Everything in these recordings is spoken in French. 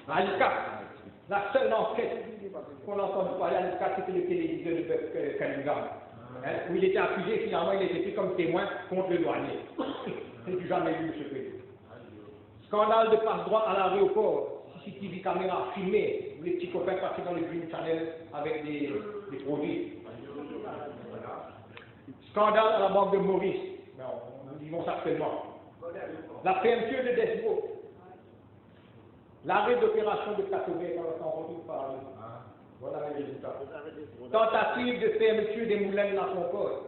À l'ICAP, la seule enquête qu'on a entendu parler à l'ICAP, c'était le téléviseur de Cunningham, où il était accusé, finalement il était pris comme témoin contre le douanier. C'est du jamais vu, M. Président. Scandale de passe-droit à l'aéroport, CCTV caméra filmée, où les petits copains partaient dans le Green Channel avec des produits. Scandale à la banque de Maurice, nous vivons ça actuellement. La fermeture de Desbos, l'arrêt d'opération de Catobé, quand on retrouve parler. Voilà les résultats. Tentative de fermeture des moulins de la Concorde.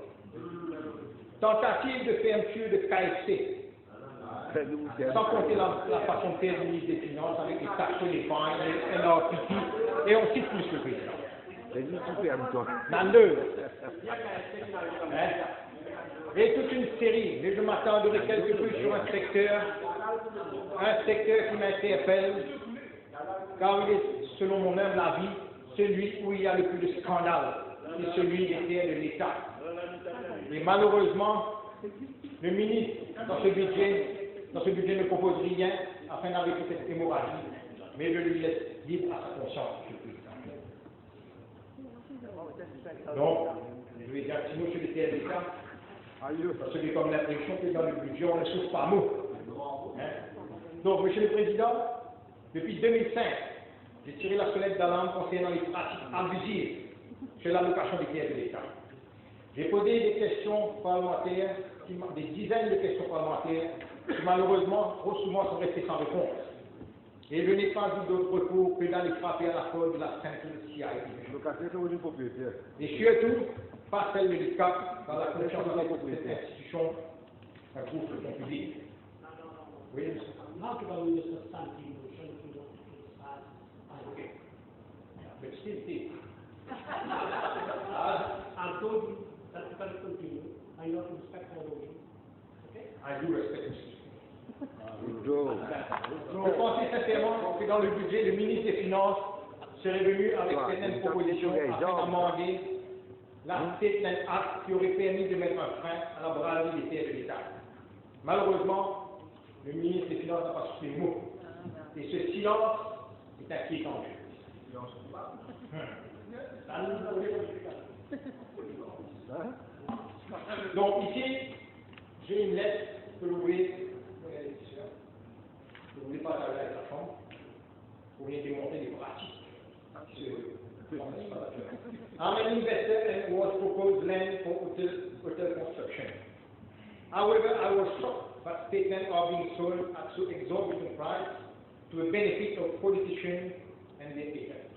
Tentative de fermeture de KFC. Sans compter la façon de faire du ministre des Finances avec les taxes sur les fines, les NRPT, et on cite plus le président. Nandeux. Et toute une série, mais je m'attendrai quelque peu sur un secteur qui m'interpelle, car il est, selon mon humble avis, celui où il y a le plus de scandales, c'est celui des terres de l'État. Et malheureusement, le ministre, dans ce budget ne propose rien afin d'arrêter cette hémorragie, mais je lui laisse libre à sa conscience, M. le Président. Donc, je vais dire un petit mot sur les terres de l'État. Parce que j'ai comme l'impression que dans le budget, on ne souffre pas mot. Donc, M. le Président, depuis 2005, j'ai tiré la sonnette d'alarme concernant les pratiques abusives sur l'allocation des terres de l'État. J'ai posé des questions parlementaires, des dizaines de questions parlementaires, qui malheureusement, trop souvent, sont restées sans réponse. Et je n'ai pas eu d'autre recours que d'aller frapper à la porte de la Central CIA. Et surtout, pas celle de l'ICAP, dans la confiance dans cette institution, un groupe de fonds publics. Oui, monsieur. But still take. I told you that you can continue. I not respect my motion. Okay? I do respect Mr. Je pensais sincèrement que dans le budget, le ministre des Finances serait venu avec certaines propositions afin d'amender la Statement Act qui aurait permis de mettre un frein à la braderie des terres de l'État. Malheureusement, le ministre des Finances n'a pas soufflé le mot. Et ce silence est inquiétant. Donc ici, j'ai une lettre que vous voulez partager avec la Chambre pour venir démontrer des pratiques. I'm an investor and was proposed land for hotel construction. However, I was shocked that statements are being sold at so exorbitant price to the benefit of politicians and their agents.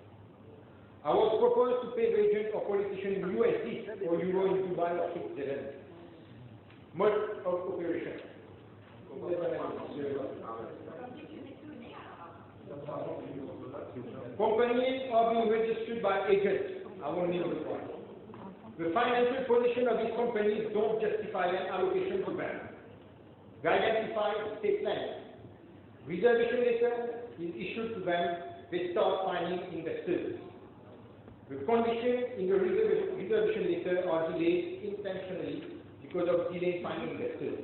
I was proposed to pay wages of politicians in USD or Euro in Dubai or Switzerland. Mode of operation. Companies are being registered by agents. I won't name the one. The financial position of these companies don't justify an allocation to them. They identify state land. Reservation letter is issued to them. They start finding investors. The conditions in the reservation letter are delayed intentionally because of delayed finding investors.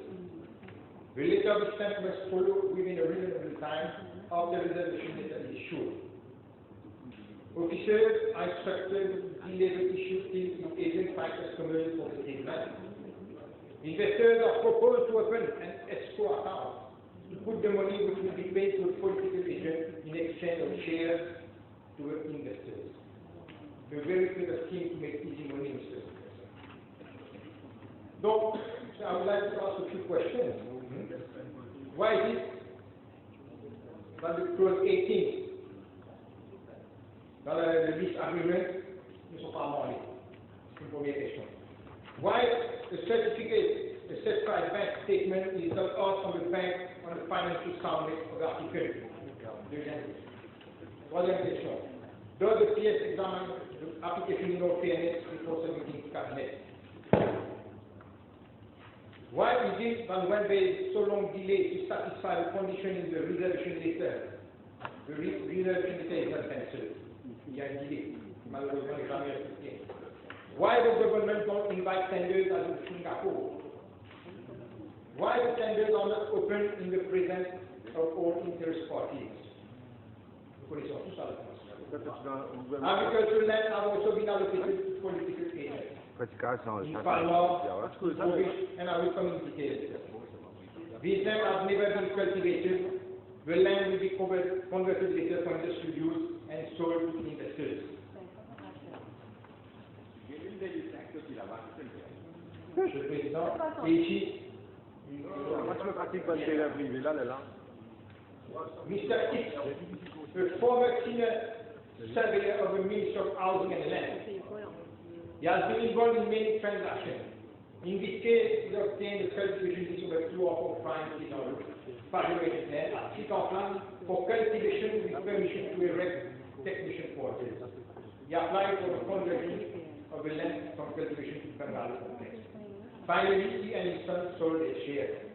The letter of extent must follow within a reasonable time after the reservation letter is issued. Officers are instructed to delay the issue till the agent finds customers for the statement. Investors are proposed to open an escrow account to put the money which will be paid to a political agent in exchange of shares to the investors. A very clever scheme to make easy money, Mr. Donc, I would like to ask a few questions. Why is it that the clause 18 dans le lease agreement ne sont pas amendés? C'est une première question. Why the certified bank statement is not asked from the bank on the financial soundness of the article? Deuxième question. Troisième question. Does the PS examine the application in all fairness before submitting to cabinet? Why is it that when there is so long delay to satisfy the condition in the reservation letter, the reservation letter is not cancelled? Il y a un délai, malheureusement, n'est jamais respecté. Why the government don't invite tenders as in Singapore? Why the tenders are not open in the presence of all interest parties? connaissons tous ça. Agricultural land have also been allocated to political agents. In Palma, Polish and other communities. These lands have never been cultivated. The land will be converted later for industrial use and sold to investors. Monsieur le Président, et ici, Mr. X, a former senior surveyor of the Ministry of Housing and Land. He has been involved in many transactions. In this case, he obtained the cultivation lease over 2 or 4 prime patriotic land at Chicago for cultivation with permission to erect technician quarters. He applied for the conversion of the land from cultivation to Bungalow complex. Finally, he and his son sold their shares.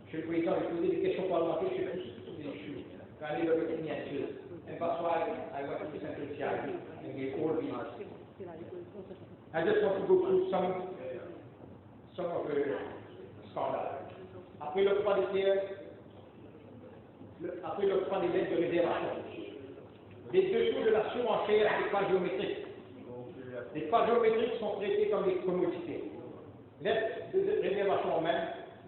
Monsieur le Président, j'ai posé des questions parlementaires sur tous les issues. I need a signature. And that's why I went to the Central CID and gave all these. I just want to go through some of the scandals. Après l'octroi des terres, après l'octroi des lettres de réservation, les dessous de la surenchère des pas géométriques. Les pas géométriques sont traités comme des commodités. Lettres de réservation en main,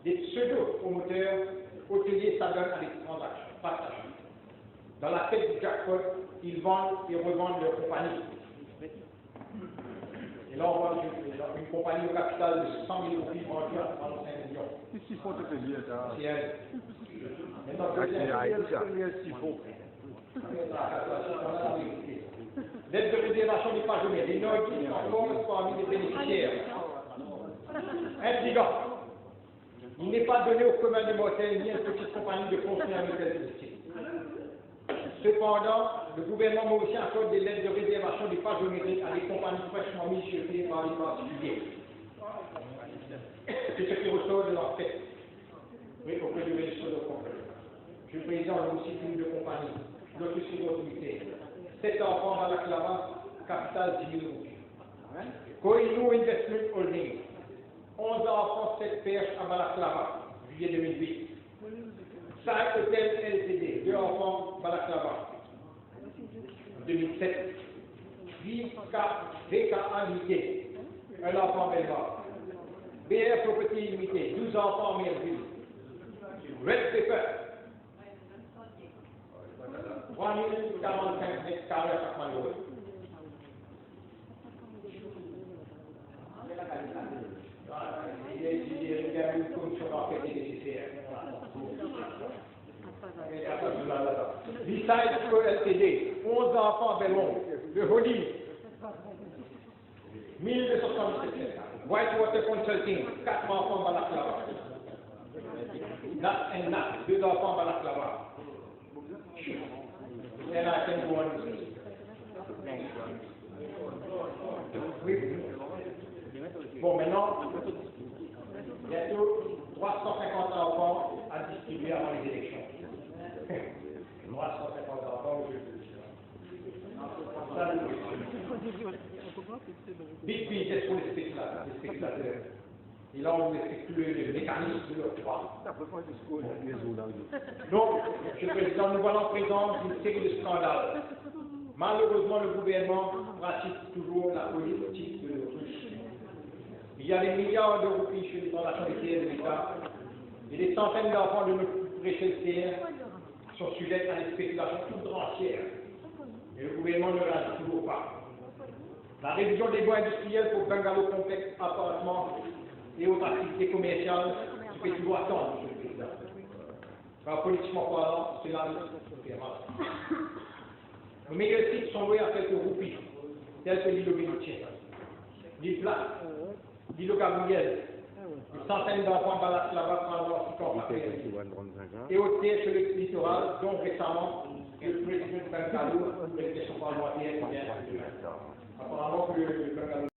des pseudo-promoteurs hôteliers s'adonnent à des transactions. Dans la tête du jackpot, ils vendent et revendent leur compagnie. Et là, on voit une compagnie au capital de 100 000 roupies vendue à 35 millions. Qu'est-ce qu'ils font toutes les là? C'est elle. L'aide de réservation n'est pas jamais. Les notes encore parmi les bénéficiaires. Intrigant. Il n'est pas donné au commun des mortels ni à une petite compagnie de construire un hôtel touristique. Cependant, le gouvernement mauricien accorde des lettres de réservation des pas géométriques à des compagnies fraîchement missionnées par les particuliers. C'est ce qui ressort de l'enquête. Oui, auprès du registre de compte. Monsieur le Président, nous aussi une de compagnie, l'autre sécurité. 7 enfants à la Clava, capital 10 000 roupies. Koinou Investment Holding, 11 enfants, 7 perches à Balaclava, juillet 2008. 5 hôtels LTD, 2 enfants, Balaclava, 2007. VKA Limité, 1 enfant, Belvoir. BR Property Limité, 12 enfants, Merville. Red Pepper, 3045 hectares à chaque malheureux. Il y a une commission d'enquête nécessaire. Besides Pro LTD, 11 enfants à Bellon, le Holy, 1277. Whitewater Consulting, 4 enfants à Balaclava. Nat and Nat, 2 enfants à Balaclava. And I can go on. Oui. Bon, maintenant, bientôt 350 enfants à distribuer avant les élections. 350 enfants, Big business pour les spéculateurs. Et là, on spécule le mécanisme de l'octroi. Donc, Monsieur le Président, nous voilà en présence d'une série de scandales. Malheureusement, le gouvernement pratique toujours la politique de l'autruche. Il y a des milliards de roupies sur les transactions des terres de l'État et des centaines d'enfants de nos plus précieuses terres sont sujets à des spéculations outrancières. Et le gouvernement ne réagit toujours pas. La révision des bois industriels pour bungalow complexes, appartements et autres activités commerciales se fait toujours attendre, Monsieur le Président. Par politiquement parlant, cela nous fait mal. Nos meilleurs sites sont loués à quelques roupies, tels que l'île au Bénitier, l'île Plate, l'île au Gabriel, une centaine d'enfants à Balaclava par et au terre sur le littoral, dont récemment le président de Bungalow, les questions parlementaires, apparemment que le Bungalow